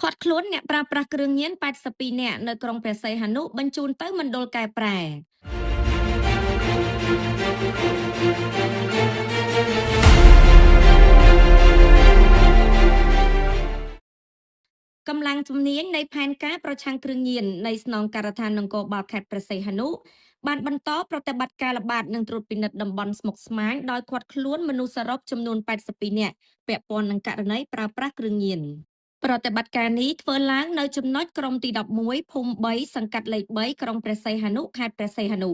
ឃាត់ខ្លួនអ្នកប្រើប្រាស់គ្រឿងញៀន82នាក់នៅក្រុងព្រះសីហនុបញ្ជូនទៅមណ្ឌលកែប្រែកម្លាំងជំនាញនៃផែនការប្រឆាំងគ្រឿងញៀននៃស្នងការដ្ឋាននគរបាលខេត្តព្រះសីហនុបានបន្តប្រតិបត្តិការល្បាតនិងត្រួតពិនិត្យតំបន់ស្មុគស្មាញដោយឃាត់ខ្លួនមនុស្សសរុបចំនួន82នាក់ពាក់ព័ន្ធនឹងករណីប្រើប្រាស់គ្រឿងញៀនប្រតិបត្តិការនេះធ្វើឡើងនៅចំណុចក្រុមទី11ភូមិ3សង្កាត់លេខ3ក្រុងព្រះសីហនុខេត្តព្រះសីហនុ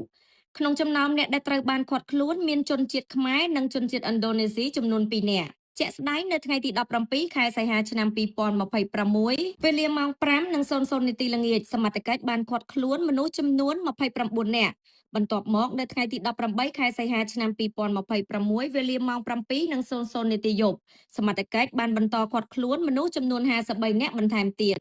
ក្នុងចំណោមអ្នកដែលត្រូវបានឃាត់ខ្លួនមានជនជាតិខ្មែរនិងជនជាតិឥណ្ឌូនេស៊ីចំនួន2នាក់ជាក់ស្ដែងនៅថ្ងៃទី17ខែសីហាឆ្នាំ2026វេលាម៉ោង5:00នាទីល្ងាចសមត្ថកិច្ចបានឃាត់ខ្លួនមនុស្សចំនួន29នាក់បន្ទាប់មកនៅថ្ងៃទី18ខែសីហាឆ្នាំ2026វេលាម៉ោង7:00នាទីយប់សមត្ថកិច្ចបានបន្តឃាត់ខ្លួនមនុស្សចំនួន53នាក់បន្ថែមទៀត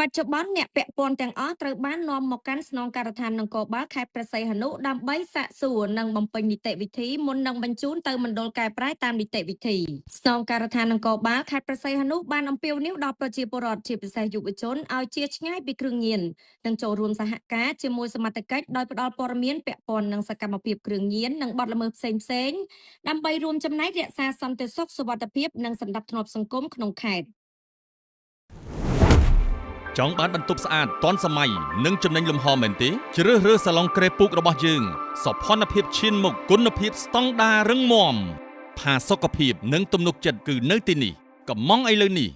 បច្ចុប្បន្នអ្នកពាក់ព័ន្ធទាំងអស់ត្រូវបាននាំមកកាន់ស្នងការដ្ឋាននគរបាលខេត្តព្រះសីហនុដើម្បីសាកសួរនិងបំពេញនីតិវិធីមុននឹងបញ្ជូនទៅមណ្ឌលកែប្រែតាមនីតិវិធីស្នងការដ្ឋាននគរបាលខេត្តព្រះសីហនុបានអំពាវនាវដល់ប្រជាពលរដ្ឋជាពិសេសយុវជនឲ្យជៀសឆ្ងាយពីគ្រឿងញៀននិងចូលរួមសហការជាមួយសមត្ថកិច្ចដោយផ្តល់ព័ត៌មានពាក់ព័ន្ធនឹងសកម្មភាពគ្រឿងញៀននិងបទល្មើសផ្សេងៗដើម្បីរួមចំណែករក្សាសន្តិសុខសុវត្ថិភាពនិងសណ្ដាប់ធ្នាប់សង្គមក្នុងខេត្តចង់បានបន្ទប់ស្អាតទាន់សម័យនិងចំណេញលំហមែនទេជ្រើសរើសសាឡុងក្រេពូករបស់យើងសោភ័ណភាពឈានមុខគុណភាពស្តង់ដាររឹងមាំផាសុកភាពនិងទំនុកចិត្តគឺនៅទីនេះកំងឥឡូវនេះ